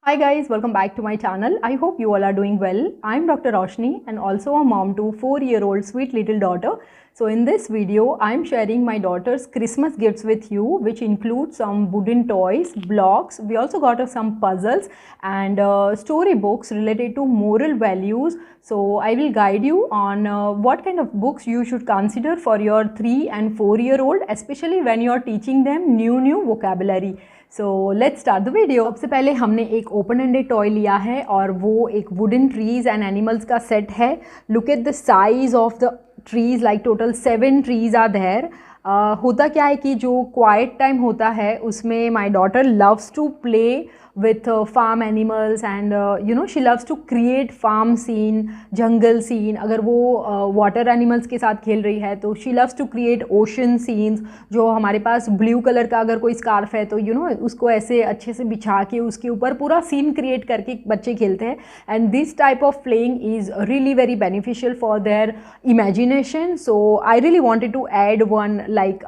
Hi guys, welcome back to my channel. I hope you all are doing well. I'm Dr. Roshni and also a mom to 4-year-old sweet little daughter. So in this video, I'm sharing my daughter's Christmas gifts with you, which include some wooden toys, blocks. We also got her some puzzles and storybooks related to moral values. So I will guide you on what kind of books you should consider for your 3 and 4-year-old, especially when you're teaching them new vocabulary. So let's start the video. सबसे पहले हमने एक open ended toy लिया है और वो एक wooden trees and animals का सेट है। Look at the size of the trees, like total 7 trees are there. होता क्या है कि जो क्वाइट टाइम होता है उसमें my daughter loves to play with farm animals and she loves to create farm scene, jungle scene. अगर वो water animals के साथ खेल रही है तो she loves to create ocean scenes. जो हमारे पास ब्लू कलर का अगर कोई स्कार्फ है तो उसको ऐसे अच्छे से बिछा के उसके ऊपर पूरा सीन क्रिएट करके बच्चे खेलते हैं। And this type of playing is really very beneficial for their imagination. So I really wanted to add one like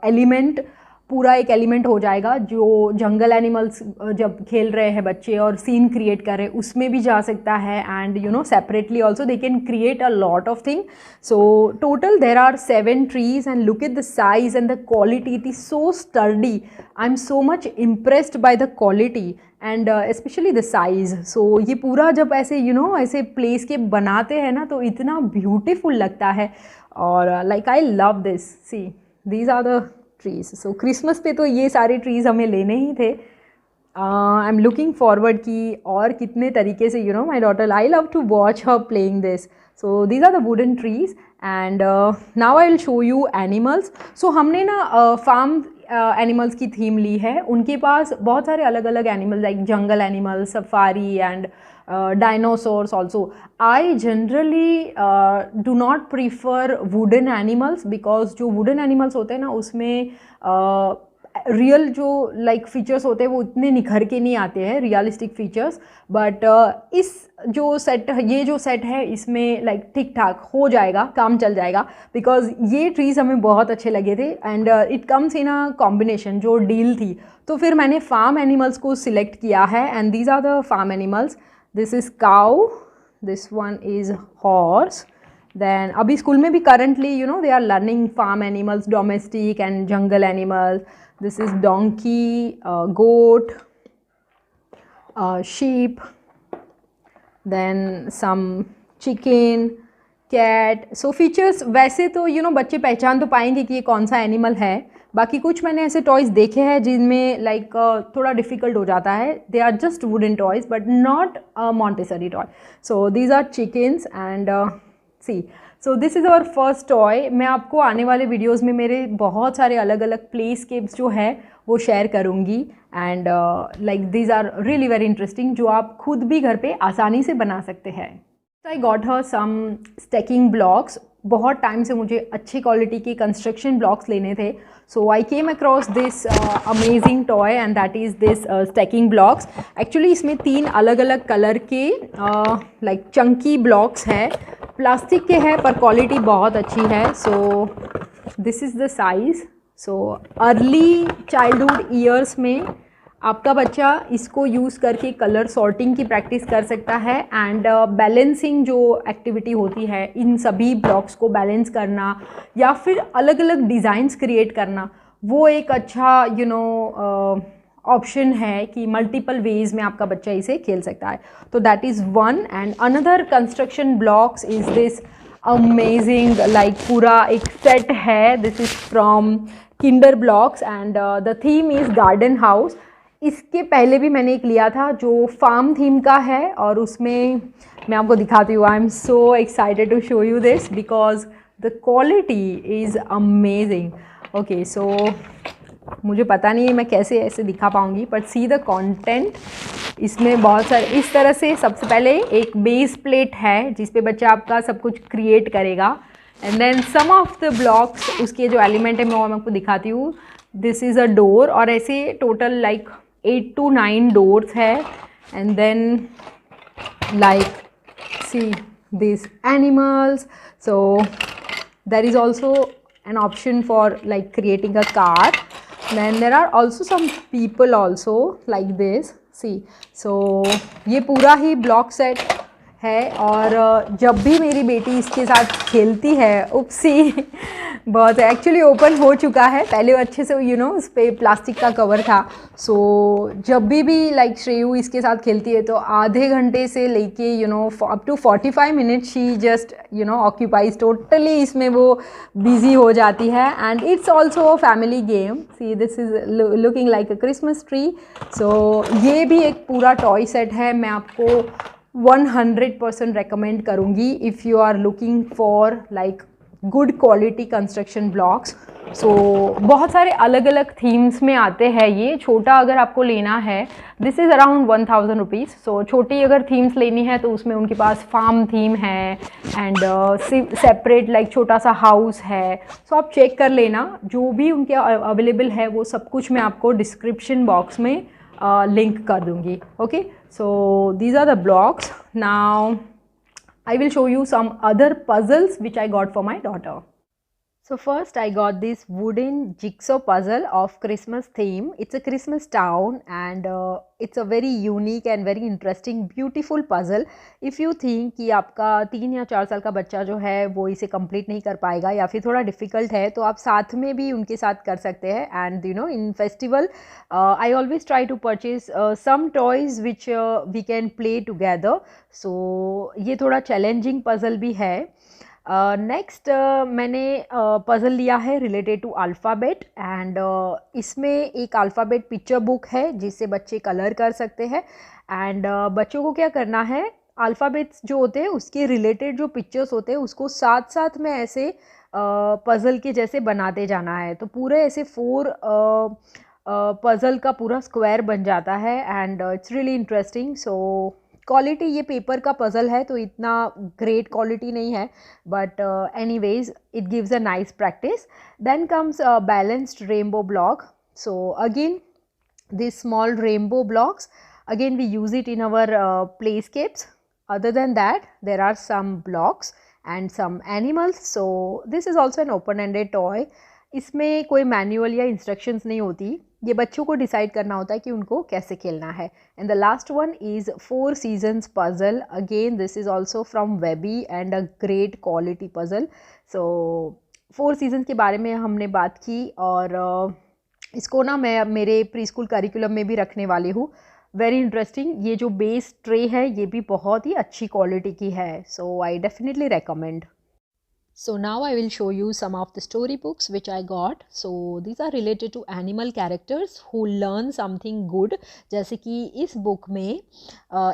element, पूरा एक एलिमेंट हो जाएगा जो जंगल एनिमल्स जब खेल रहे हैं बच्चे और सीन क्रिएट कर रहे हैं उसमें भी जा सकता है। And separately also they can create a lot of thing. So total there are 7 trees and look at the size and the quality. It is so sturdy. I'm so much impressed by the quality and especially the size. So ये पूरा जब ऐसे ऐसे place के बनाते हैं ना तो इतना ब्यूटीफुल लगता है और like I love this. See these are the trees. So Christmas पे तो ये सारे ट्रीज़ हमें लेने ही थे। आई एम लुकिंग फॉरवर्ड कि और कितने तरीके से my daughter, I love to watch her playing this. So these are the wooden trees and now I will show you animals. So हमने ना फार्म एनिमल्स की थीम ली है। उनके पास बहुत सारे अलग अलग animals like jungle animals, safari and dinosaurs also. I generally do not prefer wooden animals because जो wooden animals होते हैं ना उसमें रियल जो लाइक फीचर्स होते हैं वो इतने निखर के नहीं आते हैं, रियलिस्टिक फीचर्स। बट इस जो सेट, ये जो सेट है इसमें लाइक ठीक ठाक हो जाएगा, काम चल जाएगा बिकॉज ये ट्रीज़ हमें बहुत अच्छे लगे थे and it comes in a combination जो डील थी। तो फिर मैंने फार्म एनिमल्स को सिलेक्ट किया है and these are the farm animals. This is cow, this one is horse. Then अभी स्कूल में भी currently they are learning farm animals, domestic and jungle animals. This is donkey, goat, sheep, then some chicken, cat. So features वैसे तो बच्चे पहचान तो पाएंगे कि ये कौन सा एनिमल है। बाकी कुछ मैंने ऐसे टॉयज़ देखे हैं जिनमें लाइक थोड़ा डिफ़िकल्ट हो जाता है। They are just wooden toys but not Montessori toy. So these are chickens and see. So this is our first toy. मैं आपको आने वाले वीडियोज़ में मेरे बहुत सारे अलग अलग प्लेस्केप्स जो है वो शेयर करूँगी and like these are really very interesting जो आप खुद भी घर पे आसानी से बना सकते हैं। I got her some stacking blocks. बहुत टाइम से मुझे अच्छी क्वालिटी के कंस्ट्रक्शन ब्लॉक्स लेने थे। So I came across this amazing toy and that is this stacking blocks. Actually इसमें 3 अलग अलग कलर के लाइक चंकी ब्लॉक्स हैं, प्लास्टिक के हैं पर क्वालिटी बहुत अच्छी है। So this is the size. So early childhood years में आपका बच्चा इसको यूज़ करके कलर सॉर्टिंग की प्रैक्टिस कर सकता है एंड बैलेंसिंग जो एक्टिविटी होती है, इन सभी ब्लॉक्स को बैलेंस करना या फिर अलग अलग डिज़ाइंस क्रिएट करना, वो एक अच्छा ऑप्शन है कि मल्टीपल वेज में आपका बच्चा इसे खेल सकता है। तो that is one. And another construction blocks is this amazing, like पूरा एक सेट है। This is from Kinder blocks and the theme is garden house. इसके पहले भी मैंने एक लिया था जो फार्म थीम का है और उसमें मैं आपको दिखाती हूँ। I am so excited to show you this because the quality is amazing. Okay, so मुझे पता नहीं है मैं कैसे ऐसे दिखा पाऊँगी बट सी द कंटेंट। इसमें बहुत सारे इस तरह से, सबसे पहले एक बेस प्लेट है जिस पे बच्चा आपका सब कुछ क्रिएट करेगा and then some of the blocks, उसके जो एलिमेंट है मैं आपको दिखाती हूँ। दिस इज़ अ डोर और ऐसे टोटल लाइक 8 to 9 doors है and then like see these animals. So there is also an option for like creating a car. Then there are also some people also like this. सी सो ये पूरा ही block set है और जब भी मेरी बेटी इसके साथ खेलती है, उपसी बहुत एक्चुअली ओपन हो चुका है, पहले वो अच्छे से उस पर प्लास्टिक का कवर था। सो जब भी लाइक श्रेयू इसके साथ खेलती है तो आधे घंटे से लेके up to 45 minute she just occupies totally, इसमें वो बिजी हो जाती है। And it's also a family game. See this is looking like a Christmas tree. So ये भी एक पूरा टॉय सेट है, मैं आपको 100% रेकमेंड करूँगी if you are looking for like good quality construction blocks. So बहुत सारे अलग अलग थीम्स में आते हैं। ये छोटा अगर आपको लेना है, दिस इज़ अराउंड 1000 रुपीज़। सो छोटी अगर थीम्स लेनी है तो उसमें उनके पास फार्म थीम है एंड सेपरेट लाइक छोटा सा हाउस है। सो आप चेक कर लेना, जो भी उनके अवेलेबल है वो सब कुछ मैं आपको डिस्क्रिप्शन बॉक्स में लिंक कर दूँगी। Okay, so these are the blocks. Now I will show you some other puzzles which I got for my daughter. So first I got this wooden jigsaw puzzle of Christmas theme. It's a Christmas town and it's a very unique and very interesting beautiful puzzle. If you think कि आपका 3 या 4 साल का बच्चा जो है वो इसे complete नहीं कर पाएगा या फिर थोड़ा difficult है, तो आप साथ में भी उनके साथ कर सकते हैं। And in festival I always try to purchase some toys which we can play together. So ये थोड़ा challenging puzzle भी है। नेक्स्ट मैंने पज़ल लिया है रिलेटेड टू अल्फ़ाबेट एंड इसमें एक अल्फ़ाबेट पिक्चर बुक है जिससे बच्चे कलर कर सकते हैं। एंड बच्चों को क्या करना है, अल्फ़ाबेट्स जो होते हैं उसके रिलेटेड जो पिक्चर्स होते हैं उसको साथ साथ में ऐसे पज़ल के जैसे बनाते जाना है। तो पूरे ऐसे 4 पज़ल का पूरा स्क्वायर बन जाता है and it's really interesting. So quality, ये पेपर का पज़ल है तो इतना ग्रेट क्वालिटी नहीं है, but anyways it gives a nice practice. Then comes balanced rainbow block. So again this small rainbow blocks, again we use it in our playscapes. Other than that there are some blocks and some animals. So this is also an open-ended toy. इसमें कोई manual या instructions नहीं होती, ये बच्चों को decide करना होता है कि उनको कैसे खेलना है। And the last one is 4 seasons puzzle. Again this is also from Webby and a great quality puzzle. So 4 seasons के बारे में हमने बात की और इसको ना मैं मेरे प्री स्कूल करिकुलम में भी रखने वाली हूँ। Very interesting. ये जो बेस ट्रे है ये भी बहुत ही अच्छी क्वालिटी की है। So I definitely recommend. So now I will show you some of the storybooks which I got. So these are related to animal characters who learn something good. जैसे कि इस बुक में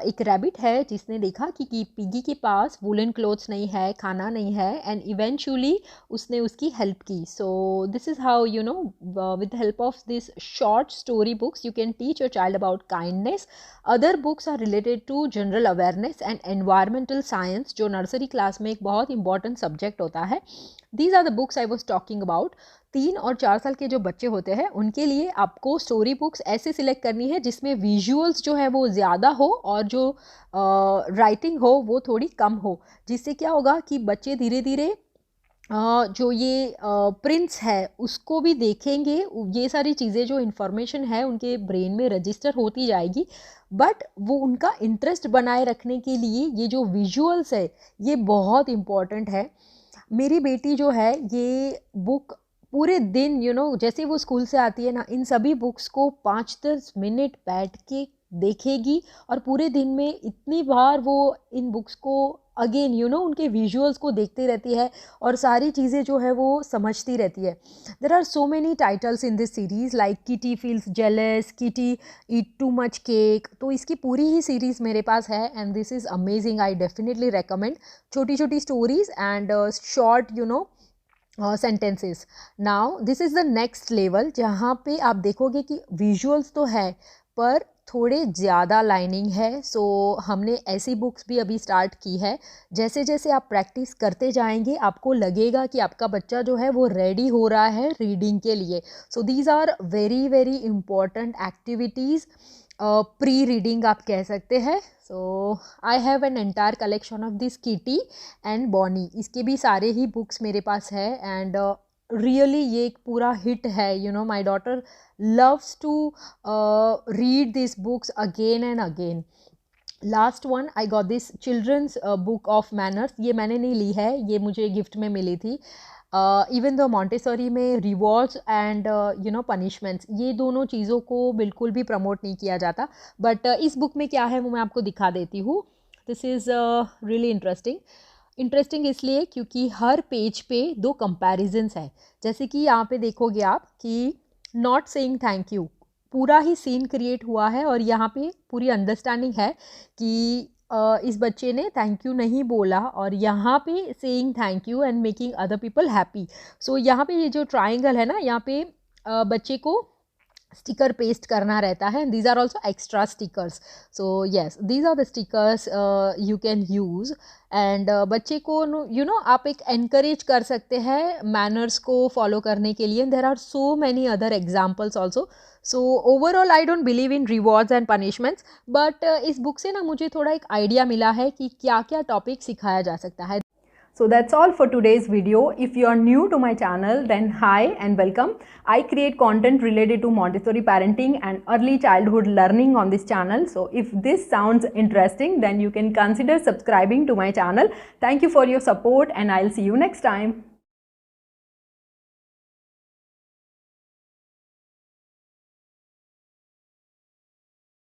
एक रैबिट है जिसने देखा कि पिगी के पास वुलन क्लोथ्स नहीं है, खाना नहीं है, एंड इवेंचुअली उसने उसकी हेल्प की। So this is how with the help of this short story books you can teach your child about kindness. Other books are related to general awareness and environmental science, जो nursery class में एक बहुत important subject होता है। These are the books I was talking about. 3 और 4 साल के जो बच्चे होते हैं उनके लिए आपको स्टोरी बुक्स ऐसे सिलेक्ट करनी है जिसमें विजुअल्स जो है वो ज़्यादा हो और जो राइटिंग हो वो थोड़ी कम हो, जिससे क्या होगा कि बच्चे धीरे धीरे जो ये प्रिंट्स है उसको भी देखेंगे। ये सारी चीज़ें जो इन्फॉर्मेशन है उनके ब्रेन में रजिस्टर होती जाएगी, बट वो उनका इंटरेस्ट बनाए रखने के लिए ये जो विजुअल्स है ये बहुत इम्पॉर्टेंट है। मेरी बेटी जो है ये बुक पूरे दिन जैसे वो स्कूल से आती है ना, इन सभी बुक्स को 5-10 मिनट बैठ के देखेगी और पूरे दिन में इतनी बार वो इन बुक्स को अगेन उनके विजुअल्स को देखती रहती है और सारी चीज़ें जो है वो समझती रहती है। There are so many titles in this series like kitty feels jealous, kitty eat too much cake. तो इसकी पूरी ही सीरीज़ मेरे पास है and this is amazing. I definitely recommend छोटी छोटी stories and short sentences. Now this is the next level जहाँ पे आप देखोगे कि विजुअल्स तो है पर थोड़े ज़्यादा लाइनिंग है। सो हमने ऐसी बुक्स भी अभी स्टार्ट की है। जैसे जैसे आप प्रैक्टिस करते जाएंगे आपको लगेगा कि आपका बच्चा जो है वो रेडी हो रहा है रीडिंग के लिए। So these are very very important activities, pre reading आप कह सकते हैं। So I have an entire collection of this Kitty and Bonnie, इसके भी सारे ही बुक्स मेरे पास है एंड रियली ये एक पूरा हिट है. You know my daughter loves to read this books again and again. Last one I got this children's book of manners. ये मैंने नहीं ली है, ये मुझे गिफ्ट में मिली थी. इवन दो मॉन्टेसरी में rewards and you know punishments, ये दोनों चीज़ों को बिल्कुल भी प्रमोट नहीं किया जाता. बट इस बुक में क्या है वो मैं आपको दिखा देती हूँ. दिस इज़ रियली इंटरेस्टिंग इसलिए क्योंकि हर पेज पे दो कंपैरिजन्स है. जैसे कि यहाँ पे देखोगे आप कि नॉट सेइंग थैंक यू, पूरा ही सीन क्रिएट हुआ है और यहाँ पे पूरी अंडरस्टैंडिंग है कि इस बच्चे ने थैंक यू नहीं बोला और यहाँ पे saying thank you and making other people happy. So यहाँ पे ये जो ट्राइंगल है ना, यहाँ पे बच्चे को स्टिकर पेस्ट करना रहता है. These are also extra stickers. So yes, these are the stickers you can use. And बच्चे को यू नो आप एक एनकरेज कर सकते हैं मैनर्स को फॉलो करने के लिए. There are so many other examples also. So overall I don't believe in rewards and punishments, but इस बुक से ना मुझे थोड़ा एक आइडिया मिला है कि क्या क्या टॉपिक सिखाया जा सकता है. So that's all for today's video. If you are new to my channel, then hi and welcome. I create content related to Montessori parenting and early childhood learning on this channel. So if this sounds interesting, then you can consider subscribing to my channel. Thank you for your support and I'll see you next time.